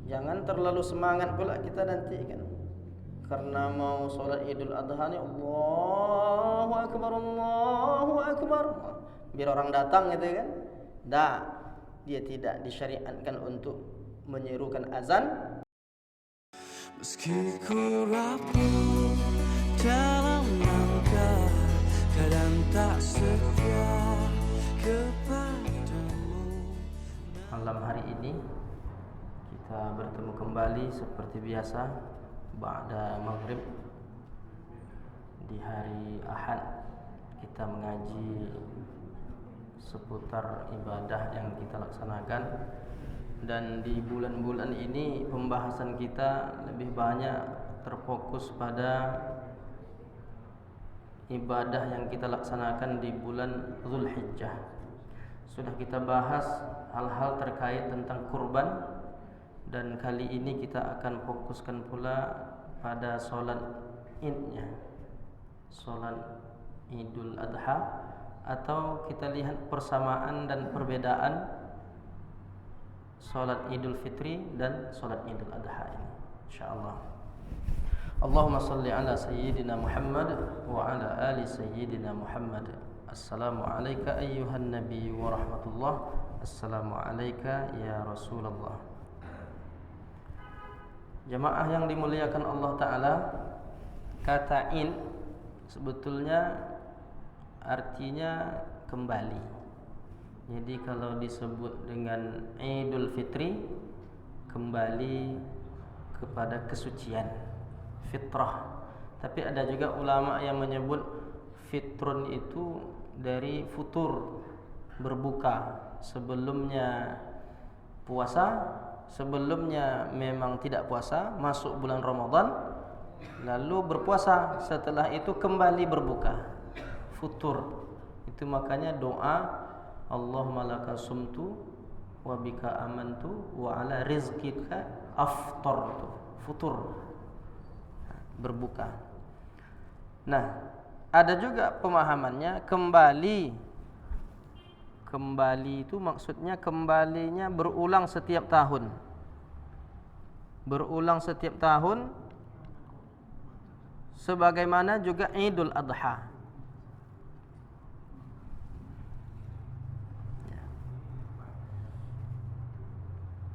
Jangan terlalu semangat pula kita nanti kan. Karena mau sholat Idul Adha ni Allahu Akbar, Allahu Akbar, biar orang datang gitu kan. Dia tidak disyariatkan untuk menyerukan azan. Meski ku rapuh dalam langkah, kadang tak setia kepadamu. Malam hari ini kita bertemu kembali seperti biasa ba'da maghrib di hari Ahad. Kita mengaji seputar ibadah yang kita laksanakan, dan di bulan-bulan ini pembahasan kita lebih banyak terfokus pada ibadah yang kita laksanakan di bulan Zulhijjah. Sudah kita bahas hal-hal terkait tentang kurban, dan kali ini kita akan fokuskan pula pada solat Idnya, solat Idul Adha, atau kita lihat persamaan dan perbedaan solat Idul Fitri dan solat Idul Adha ini, insyaallah. Allahumma salli ala sayyidina Muhammad wa ala ali sayyidina Muhammad. Assalamu alayka ayyuhan nabiy wa rahmatullah. Assalamu alayka ya Rasulullah. Jamaah yang dimuliakan Allah Ta'ala, kata Id sebetulnya artinya kembali. Jadi kalau disebut dengan Idul Fitri, kembali kepada kesucian, fitrah. Tapi ada juga ulama yang menyebut fitrun itu dari futur, berbuka. Sebelumnya puasa, sebelumnya memang tidak puasa, masuk bulan Ramadan, lalu berpuasa, setelah itu kembali berbuka, futur. Itu makanya doa Allahumma laka sumtu wa bika amantu wa ala rizqika aftartu, futur, berbuka. Nah, ada juga pemahamannya kembali. Kembali itu maksudnya kembalinya berulang setiap tahun. Berulang setiap tahun, sebagaimana juga Idul Adha.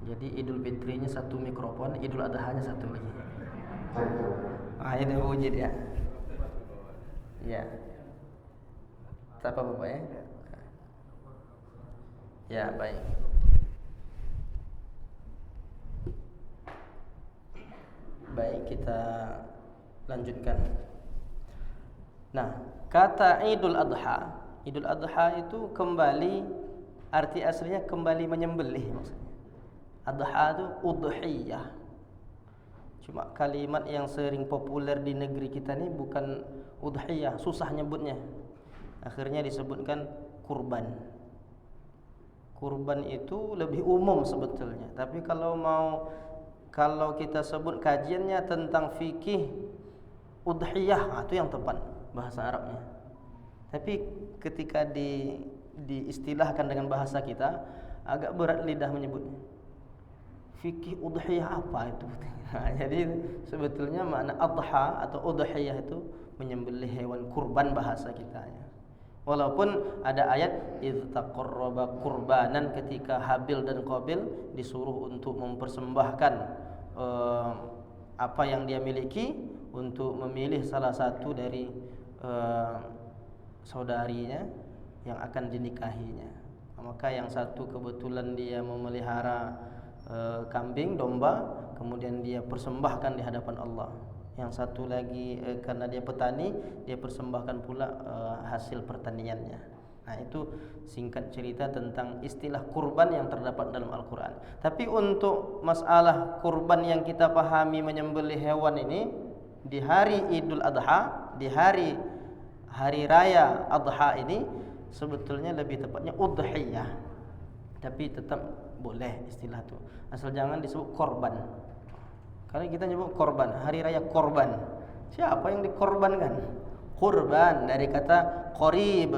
Jadi Idul Fitrinya satu mikrofon, Idul Adha-nya satu lagi. Ini wujud ya. Ya. Tak apa Bapak ya. Ya, baik. Baik, kita lanjutkan. Nah, kata Idul Adha, Idul Adha itu kembali, arti aslinya kembali menyembelih maksudnya. Adha itu udhiyah. Cuma kalimat yang sering populer di negeri kita ni bukan udhiyah, susah nyebutnya. Akhirnya disebutkan kurban. Kurban itu lebih umum sebetulnya. Tapi kalau kita sebut kajiannya tentang fikih udhiyah, itu yang tepat bahasa Arabnya. Tapi ketika diistilahkan dengan bahasa kita, agak berat lidah menyebutnya. Fikih udhiyah apa itu? Jadi sebetulnya makna adha atau udhiyah itu menyembelih hewan kurban bahasa kita ya. Walaupun ada ayat idz taqarraba qurbanan, ketika Habil dan Qabil disuruh untuk mempersembahkan apa yang dia miliki, untuk memilih salah satu dari saudarinya yang akan dinikahinya. Maka yang satu kebetulan dia memelihara kambing, domba, kemudian dia persembahkan di hadapan Allah. Yang satu lagi karena dia petani, dia persembahkan pula hasil pertaniannya. Nah, itu singkat cerita tentang istilah kurban yang terdapat dalam Al-Quran. Tapi untuk masalah kurban yang kita pahami menyembelih hewan ini di hari Idul Adha, di hari raya Adha ini, sebetulnya lebih tepatnya udhiyah. Tapi tetap boleh istilah itu, asal jangan disebut korban. Kalau kita nyebut korban, hari raya korban, siapa yang dikorbankan? Kurban dari kata qarib.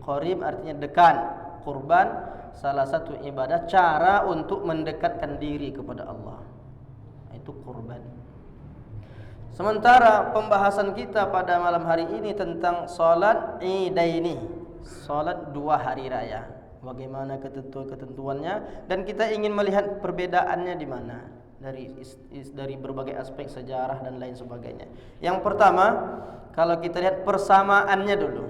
Qarib artinya dekat. Kurban salah satu ibadah, cara untuk mendekatkan diri kepada Allah, itu kurban. Sementara pembahasan kita pada malam hari ini tentang salat Idaini, salat 2 hari raya. Bagaimana ketentuannya, dan kita ingin melihat perbedaannya di mana dari berbagai aspek sejarah dan lain sebagainya. Yang pertama, kalau kita lihat persamaannya dulu.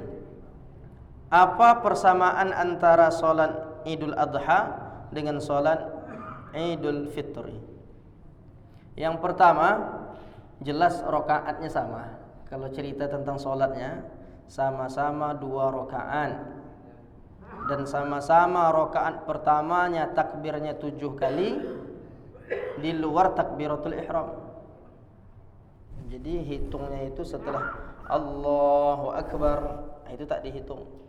Apa persamaan antara salat Idul Adha dengan salat Idul Fitri? Yang pertama, jelas rakaatnya sama. Kalau cerita tentang salatnya, sama-sama 2 rakaat, dan sama-sama rakaat pertamanya takbirnya 7 kali di luar takbiratul ihram. Jadi hitungnya itu setelah Allahu Akbar, itu tak dihitung.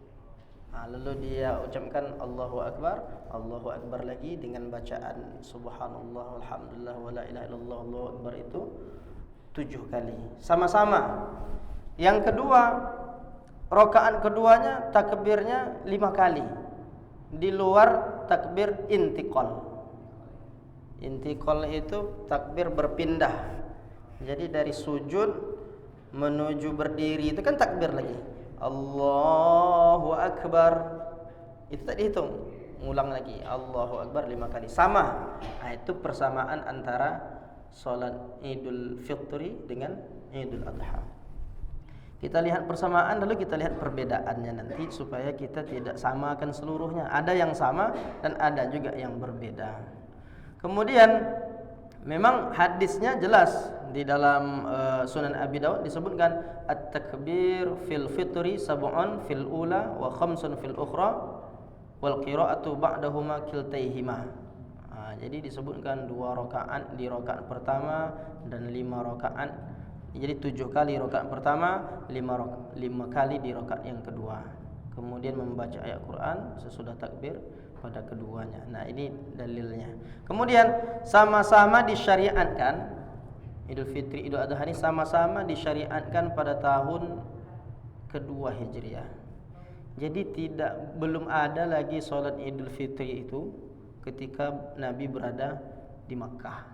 Lalu dia ucapkan Allahu Akbar lagi dengan bacaan Subhanallah, Alhamdulillah, wa la ilaha illallah, Allahu Akbar, itu 7 kali sama-sama. Yang kedua, rakaat keduanya takbirnya 5 kali di luar takbir intiqal. Intiqal itu takbir berpindah. Jadi dari sujud menuju berdiri itu kan takbir lagi. Allahu Akbar, itu tak dihitung. Ulang lagi Allahu Akbar 5 kali. Sama. Itu persamaan antara salat Idul Fitri dengan Idul Adha. Kita lihat persamaan, lalu kita lihat perbedaannya nanti supaya kita tidak samakan seluruhnya. Ada yang sama dan ada juga yang berbeda. Kemudian memang hadisnya jelas di dalam Sunan Abi Daud disebutkan at-takbir fil fitri sab'un fil ula wa khamsun fil ukhra wal qira'atu ba'dahuma kiltaihima. Jadi disebutkan 2 rakaat di rakaat pertama dan 5 rakaat. Jadi 7 kali rakaat pertama, 5 kali di rakaat yang kedua. Kemudian membaca ayat Quran sesudah takbir pada keduanya. Nah, ini dalilnya. Kemudian sama-sama disyariatkan Idul Fitri, Idul Adha ini sama-sama disyariatkan pada tahun kedua Hijriah. Jadi belum ada lagi salat Idul Fitri itu ketika Nabi berada di Makkah.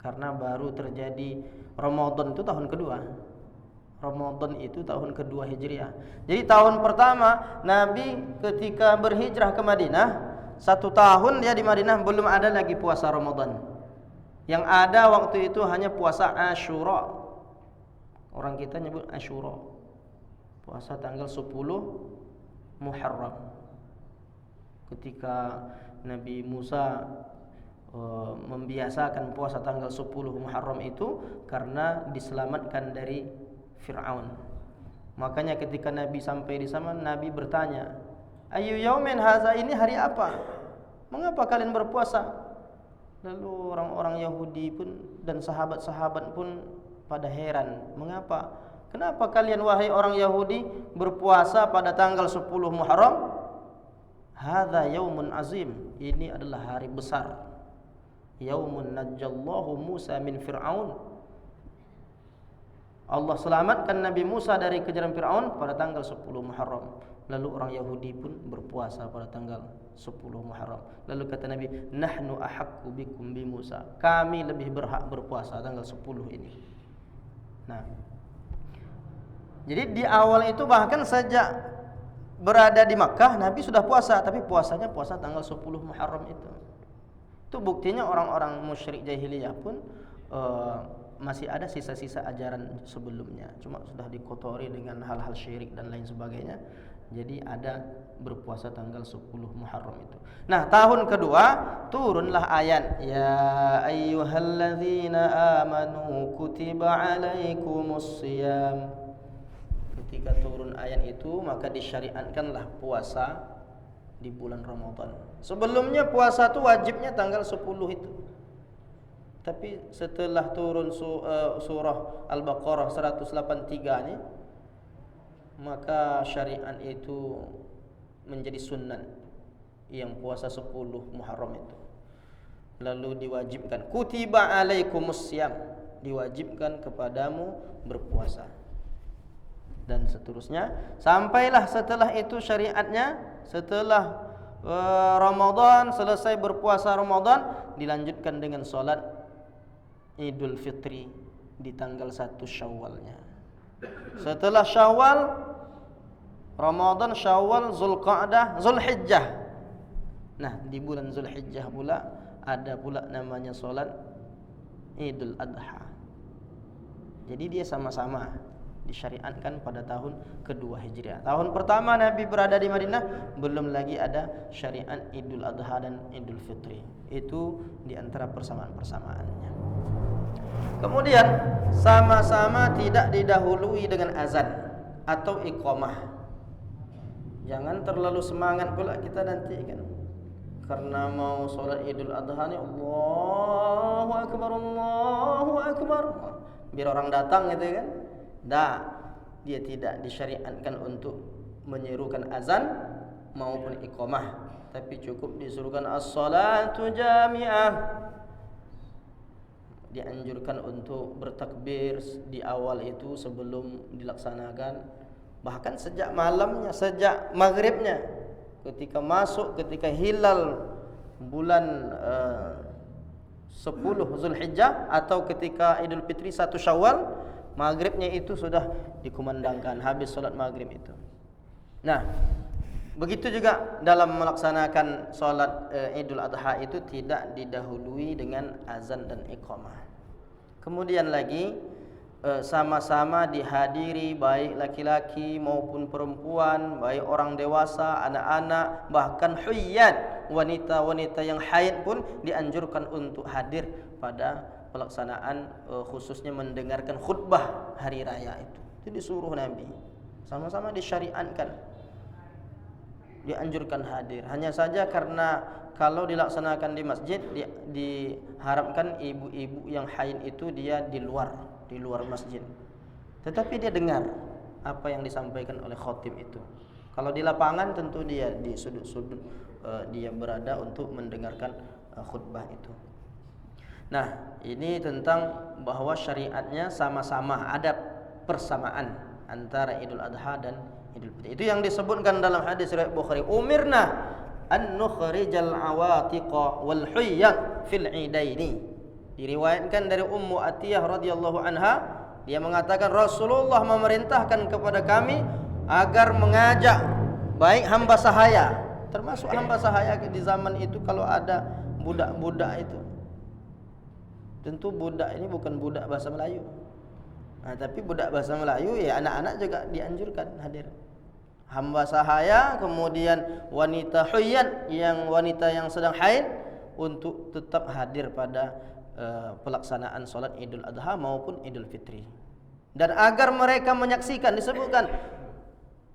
Karena baru terjadi Ramadan itu tahun kedua. Ramadan itu tahun kedua Hijriah. Jadi tahun pertama Nabi ketika berhijrah ke Madinah, 1 tahun dia di Madinah belum ada lagi puasa Ramadan. Yang ada waktu itu hanya puasa Asyura. Orang kita nyebut Asyura, puasa tanggal 10 Muharram. Ketika Nabi Musa membiasakan puasa tanggal 10 Muharram itu karena diselamatkan dari Fir'aun. Makanya ketika Nabi sampai di sana, Nabi bertanya, "Ayu yaumin haza, ini hari apa? Mengapa kalian berpuasa?" Lalu orang-orang Yahudi pun dan sahabat-sahabat pun pada heran, "Mengapa? Kenapa kalian wahai orang Yahudi berpuasa pada tanggal 10 Muharram? Hadza yaumun azim, ini adalah hari besar. Yaumun najjallahu Musa min Fir'aun." Allah selamatkan Nabi Musa dari kejaran Fir'aun pada tanggal 10 Muharram. Lalu orang Yahudi pun berpuasa pada tanggal 10 Muharram. Lalu kata Nabi, "Nahnu ahaqqu bikum bi Musa." Kami lebih berhak berpuasa tanggal 10 ini. Nah, jadi di awal itu bahkan sejak berada di Makkah Nabi sudah puasa, tapi puasanya puasa tanggal 10 Muharram itu. Itu buktinya orang-orang musyrik jahiliyah pun masih ada sisa-sisa ajaran sebelumnya, cuma sudah dikotori dengan hal-hal syirik dan lain sebagainya. Jadi ada berpuasa tanggal 10 Muharram itu. Nah, tahun kedua turunlah ayat, "Ya ayyuhalladzina amanu kutiba alaikumus shiyam." Ketika turun ayat itu, maka disyariatkanlah puasa di bulan Ramadan. Sebelumnya puasa itu wajibnya tanggal 10 itu. Tapi setelah turun surah Al-Baqarah 183 ini, maka syariat itu menjadi sunnah yang puasa 10 Muharram itu. Lalu diwajibkan, kutiba alaikumus syiyam, diwajibkan kepadamu berpuasa. Dan seterusnya, sampailah setelah itu syariatnya, setelah Ramadan, selesai berpuasa Ramadan, dilanjutkan dengan solat Idul Fitri di tanggal 1 Syawalnya. Setelah Syawal, Ramadan, Syawal, Zulqa'dah, Zulhijjah. Nah, di bulan Zulhijjah pula ada pula namanya solat Idul Adha. Jadi dia sama-sama disyariatkan pada tahun kedua Hijriah. Tahun pertama Nabi berada di Madinah, belum lagi ada syariat Idul Adha dan Idul Fitri. Itu di antara persamaan-persamaannya. Kemudian sama-sama tidak didahului dengan azan atau iqamah. Jangan terlalu semangat pula kita nanti kan. Karena mau sholat Idul Adha ni Allahu Akbar, Allahu Akbar, biar orang datang gitu kan. Dia tidak disyariatkan untuk menyerukan azan maupun iqamah, tapi cukup disuruhkan as-salatu jami'ah. Dianjurkan untuk bertakbir di awal itu sebelum dilaksanakan, bahkan sejak malamnya, sejak maghribnya, ketika hilal bulan 10 Zulhijjah atau ketika Idul Fitri 1 Syawal, maghribnya itu sudah dikumandangkan, habis solat maghrib itu. Nah, begitu juga dalam melaksanakan solat Idul Adha itu tidak didahului dengan azan dan iqamah. Kemudian lagi sama-sama dihadiri baik laki-laki maupun perempuan, baik orang dewasa, anak-anak, bahkan huyyat, wanita-wanita yang haid pun dianjurkan untuk hadir pada pelaksanaan khususnya mendengarkan khutbah hari raya itu. Itu disuruh Nabi. Sama-sama disyariatkan, dianjurkan hadir. Hanya saja karena kalau dilaksanakan di masjid diharapkan ibu-ibu yang haid itu dia di luar masjid, tetapi dia dengar apa yang disampaikan oleh khatib itu. Kalau di lapangan tentu dia di sudut-sudut dia berada untuk mendengarkan khutbah itu. Nah, ini tentang bahwa syariatnya sama-sama, ada persamaan antara Idul Adha dan Idul Fitri. Itu yang disebutkan dalam hadis riwayat Bukhari, umirna an nukhrijal awatiqa wal huyyat fil idaini. Diriwayatkan dari Ummu Atiyah radhiyallahu anha, dia mengatakan Rasulullah memerintahkan kepada kami agar mengajak baik hamba sahaya, termasuk hamba sahaya di zaman itu kalau ada budak-budak itu. Tentu budak ini bukan budak bahasa Melayu. Nah, tapi budak bahasa Melayu ya anak-anak juga dianjurkan hadir. Hamba sahaya, kemudian wanita huyyat, yang wanita yang sedang haid, untuk tetap hadir pada pelaksanaan solat Idul Adha maupun Idul Fitri. Dan agar mereka menyaksikan, disebutkan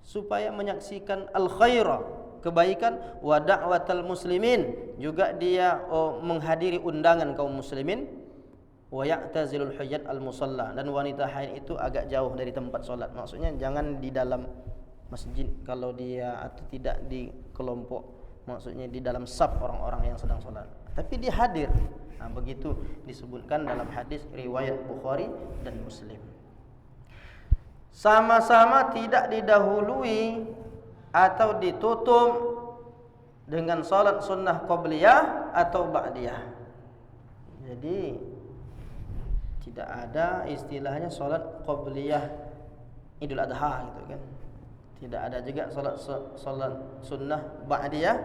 supaya menyaksikan al-khaira, kebaikan, wa da'watal muslimin, juga dia menghadiri undangan kaum muslimin, wa ya'tazilul huyyat al-musalla, dan wanita haid itu agak jauh dari tempat solat. Maksudnya jangan di dalam masjid kalau dia, atau tidak di kelompok, maksudnya di dalam saf orang-orang yang sedang solat, tapi dia hadir. Nah, begitu disebutkan dalam hadis riwayat Bukhari dan Muslim. Sama-sama tidak didahului atau ditutup dengan salat sunnah qabliyah atau ba'diyah. Jadi tidak ada istilahnya salat qabliyah Idul Adha gitu kan. Tidak ada juga salat sunnah ba'diyah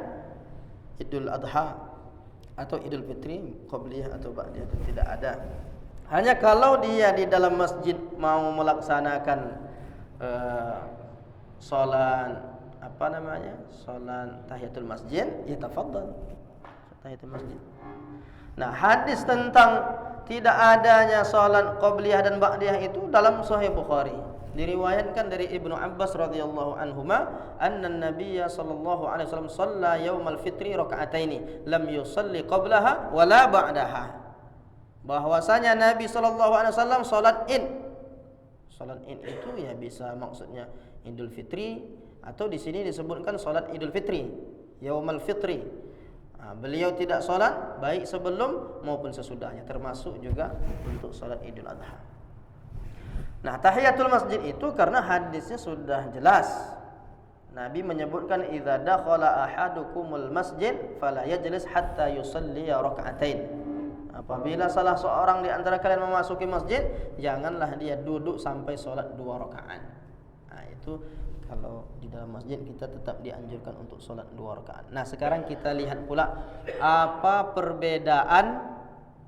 Idul Adha atau Idul Fitri qabliyah atau ba'diyah, itu tidak ada. Hanya kalau dia di dalam masjid mau melaksanakan salat salat tahiyatul masjid, ya tafadhal tahiyatul masjid. Nah, hadis tentang tidak adanya salat qabliyah dan ba'diyah itu dalam Sahih Bukhari. Diriwayatkan dari Ibnu Abbas radhiyallahu anhuma, anna an-nabiyya sallallahu alaihi wasallam shalla yaumal fitri raka'ataini lam yusalli qablaha wala ba'daha. Bahwasanya Nabi sallallahu alaihi wasallam salat Id. Salat Id itu ya bisa maksudnya Idul Fitri, atau di sini disebutkan salat Idul Fitri, yaumal fitri. Beliau tidak salat baik sebelum maupun sesudahnya, termasuk juga untuk salat Idul Adha. Nah, tahiyatul masjid itu karena hadisnya sudah jelas. Nabi menyebutkan idza dakhala ahadukumul masjid fala yajlis hatta yusalli rak'atain. Apabila salah seorang di antara kalian memasuki masjid, janganlah dia duduk sampai salat 2 rakaat. Nah, itu kalau di dalam masjid kita tetap dianjurkan untuk salat 2 rakaat. Nah, sekarang kita lihat pula apa perbedaan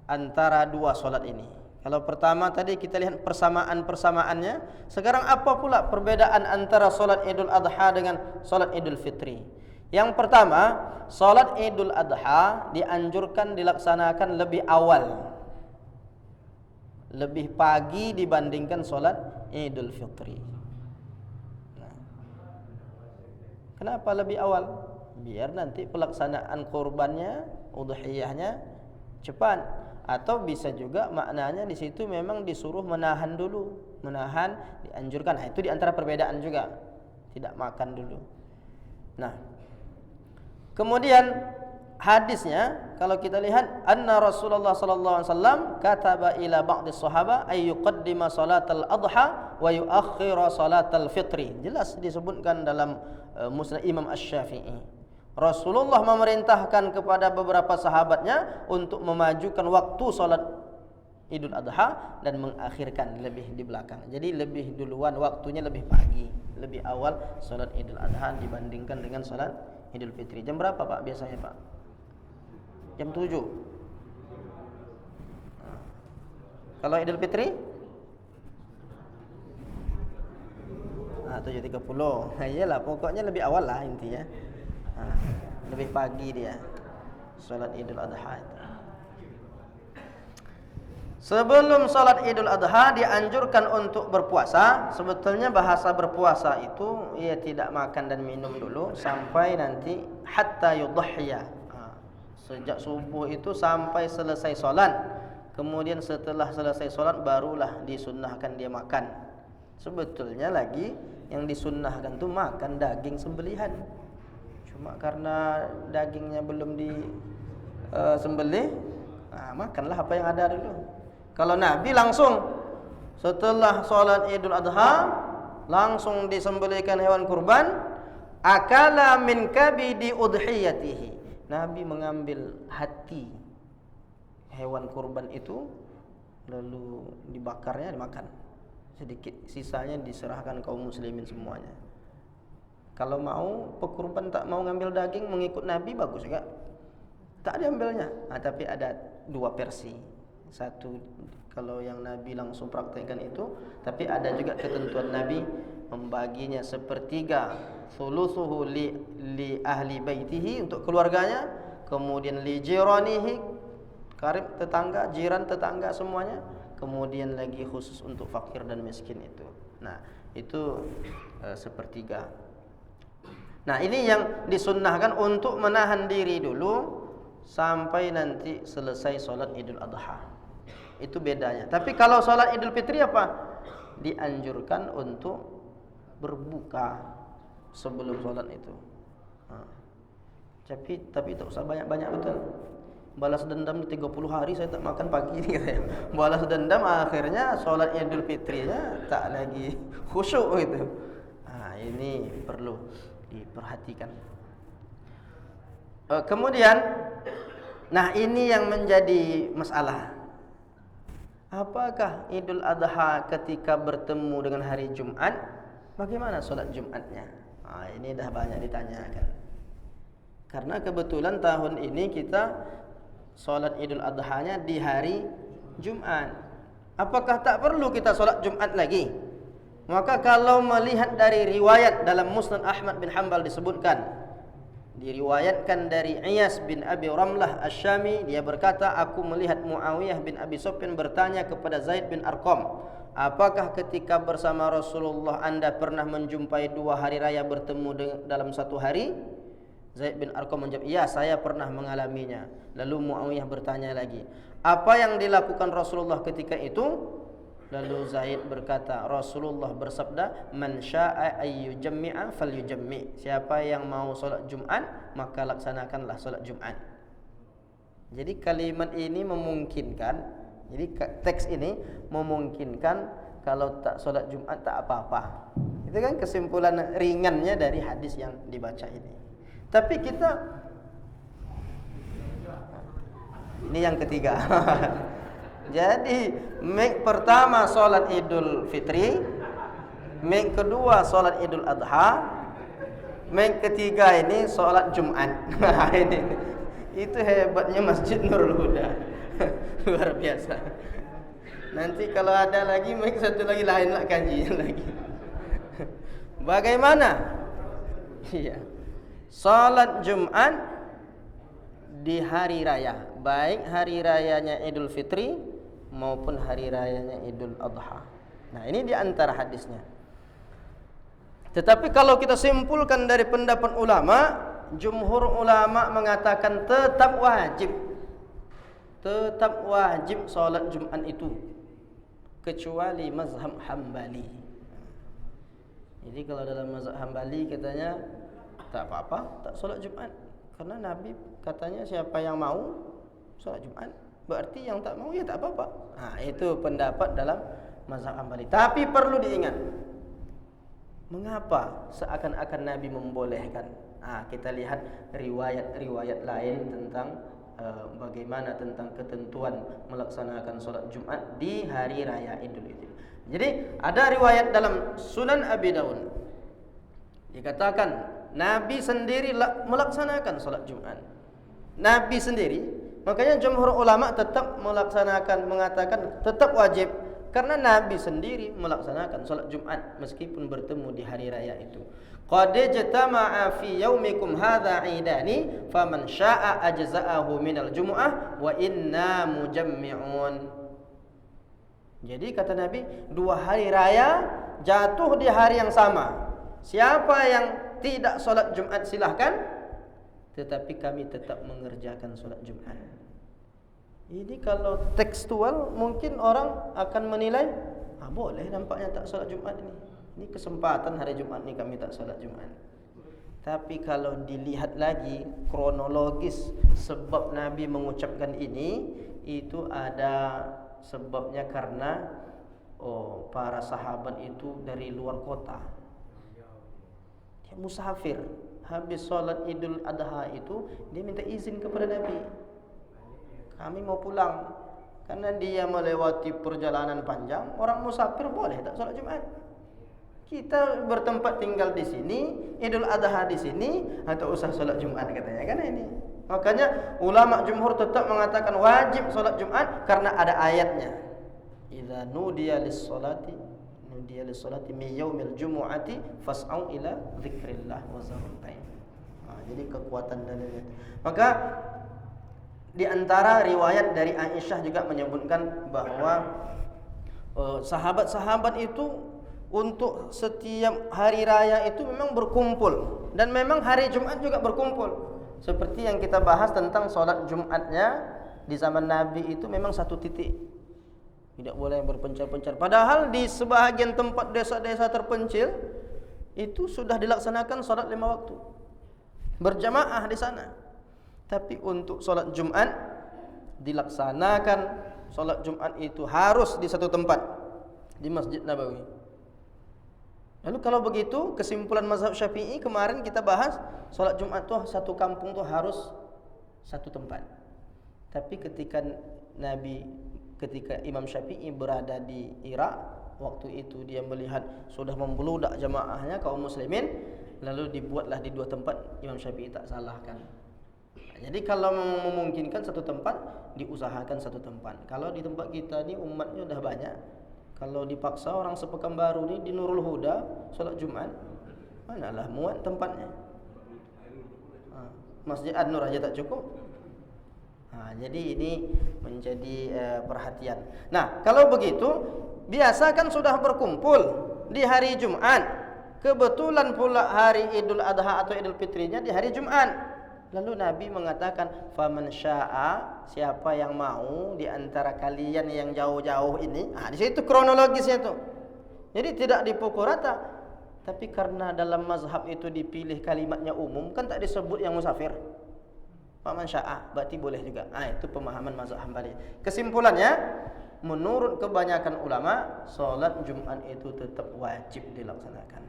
antara dua salat ini. Kalau pertama tadi kita lihat persamaan-persamaannya, sekarang apa pula perbedaan antara salat Idul Adha dengan salat Idul Fitri? Yang pertama, salat Idul Adha dianjurkan dilaksanakan lebih awal, lebih pagi dibandingkan salat Idul Fitri. Nah, kenapa lebih awal? Biar nanti pelaksanaan kurbannya, udhiyahnya cepat. Atau bisa juga maknanya di situ memang disuruh menahan dulu, dianjurkan. Nah, itu di antara perbedaan juga, tidak makan dulu. Nah, kemudian hadisnya kalau kita lihat anna Rasulullah sallallahu alaihi wasallam kataba ila ba'd as-sahaba ay yuqaddima salatal adha wa yuakhkhira salatal fitri. Jelas disebutkan dalam Musnad Imam Asy-Syafi'i. Rasulullah memerintahkan kepada beberapa sahabatnya untuk memajukan waktu salat Idul Adha dan mengakhirkan lebih di belakang. Jadi lebih duluan, waktunya lebih pagi, lebih awal salat Idul Adha dibandingkan dengan salat Idul Fitri. Jam berapa Pak biasanya Pak? Jam 7. Kalau Idul Fitri? 7.30. Nah, iyalah pokoknya lebih awal lah intinya. Lebih pagi dia salat Idul Adha itu. Sebelum salat Idul Adha dianjurkan untuk berpuasa. Sebetulnya bahasa berpuasa itu ia tidak makan dan minum dulu sampai nanti hatta yudhhiya. Sejak subuh itu sampai selesai salat. Kemudian setelah selesai salat barulah disunnahkan dia makan. Sebetulnya lagi yang disunnahkan itu makan daging sembelihan. Cuma karena dagingnya belum disembelih, makanlah apa yang ada dulu. Kalau Nabi langsung setelah sholat Idul Adha langsung disembelihkan hewan kurban, akala min kabidi udhiyatihi. Nabi mengambil hati hewan kurban itu lalu dibakarnya, dimakan. Sedikit sisanya diserahkan kaum muslimin semuanya. Kalau mau pekurban tak mau ngambil daging mengikut Nabi bagus juga. Tak diambilnya. Tapi ada dua versi. Satu kalau yang Nabi langsung praktekkan itu, tapi ada juga ketentuan Nabi membaginya sepertiga, thuluthuhu li ahli baitihi untuk keluarganya, kemudian li jiranihi, karib tetangga, jiran tetangga semuanya, kemudian lagi khusus untuk fakir dan miskin itu. Nah, itu sepertiga. Nah, ini yang disunnahkan untuk menahan diri dulu sampai nanti selesai sholat Idul Adha. Itu bedanya. Tapi kalau sholat Idul Fitri apa? Dianjurkan untuk berbuka sebelum sholat itu. Tapi tak usah banyak-banyak betul. Balas dendam 30 hari saya tak makan pagi ni katanya. Balas dendam akhirnya sholat Idul Fitrinya tak lagi khusyuk gitu. Ini perlu diperhatikan. Kemudian, nah ini yang menjadi masalah. Apakah Idul Adha ketika bertemu dengan hari Jumat, bagaimana sholat Jumatnya? Ini dah banyak ditanyakan. Karena kebetulan tahun ini kita sholat Idul Adha-nya di hari Jumat. Apakah tak perlu kita sholat Jumat lagi? Maka kalau melihat dari riwayat dalam Musnad Ahmad bin Hanbal disebutkan, diriwayatkan dari Iyas bin Abi Ramlah Asy-Syami, dia berkata, aku melihat Muawiyah bin Abi Sufyan bertanya kepada Zaid bin Arqam, apakah ketika bersama Rasulullah anda pernah menjumpai 2 hari raya bertemu dalam satu hari? Zaid bin Arqam menjawab, iya saya pernah mengalaminya. Lalu Muawiyah bertanya lagi, apa yang dilakukan Rasulullah ketika itu? Lalu Zaid berkata, Rasulullah bersabda, man syaa ayyujammi'a falyujammi. Siapa yang mau solat Jumat, maka laksanakanlah solat Jumat. Jadi kalimat ini memungkinkan, jadi teks ini memungkinkan kalau tak solat Jumat tak apa-apa. Itu kan kesimpulan ringannya dari hadis yang dibaca ini. Tapi kita, ini yang ketiga. Jadi pertama solat Idul Fitri, kedua solat Idul Adha, ketiga ini solat Jumat. Ini itu hebatnya Masjid Nurul Huda. Luar biasa. Nanti kalau ada lagi, satu lagi lain lah kajian lagi. Bagaimana? Iya. Salat Jumat di hari raya, baik hari rayanya Idul Fitri maupun hari rayanya Idul Adha. Nah, ini di antara hadisnya. Tetapi kalau kita simpulkan dari pendapat ulama, jumhur ulama mengatakan tetap wajib salat Jumat itu, kecuali mazhab Hambali. Jadi kalau dalam mazhab Hambali katanya tak apa-apa, tak salat Jumat, karena Nabi katanya siapa yang mau salat Jumat, berarti yang tak mau ya tak apa-apa. Nah, itu pendapat dalam mazhab Hambali. Tapi perlu diingat, mengapa seakan-akan Nabi membolehkan? Kita lihat riwayat-riwayat lain tentang bagaimana tentang ketentuan melaksanakan solat Jumat di hari raya Idul Fitri. Jadi ada riwayat dalam Sunan Abi Dawud, dikatakan Nabi sendiri melaksanakan solat Jumat. Nabi sendiri, makanya jumhur ulama tetap mengatakan tetap wajib, karena Nabi sendiri melaksanakan solat Jumat meskipun bertemu di hari raya itu. Qad jatama'a fi yaumikum hadza 'idani faman syaa'a ajza'ahu minal jumu'ah wa inna mujammi'un. Jadi kata Nabi, dua hari raya jatuh di hari yang sama. Siapa yang tidak solat Jumat silahkan, tetapi kami tetap mengerjakan solat Jumat. Ini kalau tekstual mungkin orang akan menilai, boleh nampaknya tak solat Jumat ini. Ini kesempatan hari Jumat ni kami tak solat Jumat. Tapi kalau dilihat lagi kronologis sebab Nabi mengucapkan ini, itu ada sebabnya karena para sahabat itu dari luar kota. Dia musafir. Habis solat Idul Adha itu dia minta izin kepada Nabi. Kami mau pulang, karena dia melewati perjalanan panjang. Orang musafir boleh tak solat Jumat? Kita bertempat tinggal di sini, Idul Adha di sini, atau usah solat Jumat katanya kan ini. Makanya ulama jumhur tetap mengatakan wajib solat Jumat karena ada ayatnya. Idza nudiya lis-salati min yaumil jumu'ati fas'au ila dzikrillah wa zarul bain. Jadi kekuatan dalilnya. Maka di antara riwayat dari Aisyah juga menyebutkan bahwa sahabat-sahabat itu untuk setiap hari raya itu memang berkumpul, dan memang hari Jumat juga berkumpul. Seperti yang kita bahas tentang solat Jumatnya di zaman Nabi itu memang satu titik, tidak boleh berpencar-pencar. Padahal di sebahagian tempat desa-desa terpencil itu sudah dilaksanakan solat 5 waktu berjamaah di sana. Tapi untuk solat Jumat dilaksanakan solat Jumat itu harus di satu tempat, di Masjid Nabawi. Lalu kalau begitu, kesimpulan mazhab Syafi'i kemarin kita bahas, solat Jumat tuh satu kampung tuh harus satu tempat. Tapi ketika Imam Syafi'i berada di Irak, waktu itu dia melihat sudah membeludak jamaahnya kaum muslimin, lalu dibuatlah di dua tempat. Imam Syafi'i tak salahkan. Jadi kalau memungkinkan satu tempat, diusahakan satu tempat. Kalau di tempat kita ni umatnya dah banyak, kalau dipaksa orang Sepekanbaru ni di Nurul Huda solat Jumat, manalah muat tempatnya. Masjid An-Nur aja tak cukup. Jadi ini menjadi perhatian. Nah, kalau begitu, biasa kan sudah berkumpul di hari Jumat. Kebetulan pula hari Idul Adha atau Idul Fitrinya di hari Jumat. Lalu Nabi mengatakan, faman syaa, siapa yang mau di antara kalian yang jauh-jauh ini. Di situ kronologisnya tuh. Jadi tidak dipukul rata. Tapi karena dalam mazhab itu dipilih kalimatnya umum, kan tak disebut yang musafir. Faman syaa, berarti boleh juga. Itu pemahaman mazhab Hambali. Kesimpulannya, menurut kebanyakan ulama, solat Jumat itu tetap wajib dilaksanakan.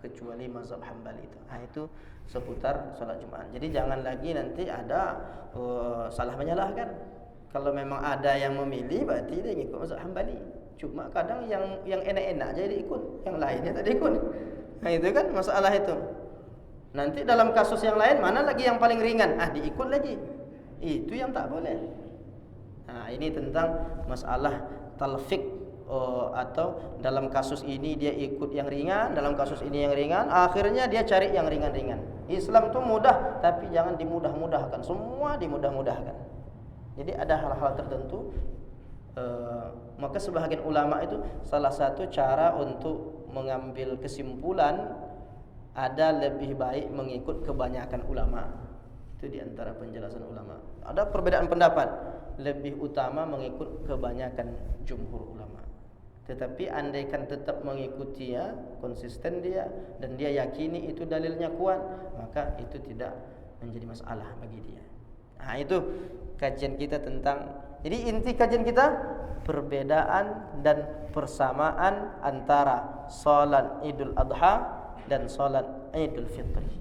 kecuali mazhab Hambali itu. Nah, itu seputar salat Jumat. Jadi jangan lagi nanti ada salah menyalahkan. Kalau memang ada yang memilih berarti dia ikut mazhab Hambali. Cuma kadang yang enak-enak aja dia ikut, yang lainnya tak ikut. Nah, itu kan masalah itu. Nanti dalam kasus yang lain mana lagi yang paling ringan? Diikut lagi. Itu yang tak boleh. Nah, ini tentang masalah talfiq, atau dalam kasus ini dia ikut yang ringan, dalam kasus ini yang ringan, akhirnya dia cari yang ringan-ringan. Islam itu mudah, tapi jangan dimudah-mudahkan. Semua dimudah-mudahkan. Jadi ada hal-hal tertentu, maka sebahagian ulama itu salah satu cara untuk mengambil kesimpulan ada lebih baik mengikut kebanyakan ulama. Itu diantara penjelasan ulama. Ada perbedaan pendapat, lebih utama mengikut kebanyakan jumhur ulama. Tetapi andaikan tetap mengikuti ya, konsisten dia dan dia yakini itu dalilnya kuat, maka itu tidak menjadi masalah bagi dia. Nah, itu kajian kita tentang, jadi inti kajian kita perbedaan dan persamaan antara salat Idul Adha dan salat Idul Fitri.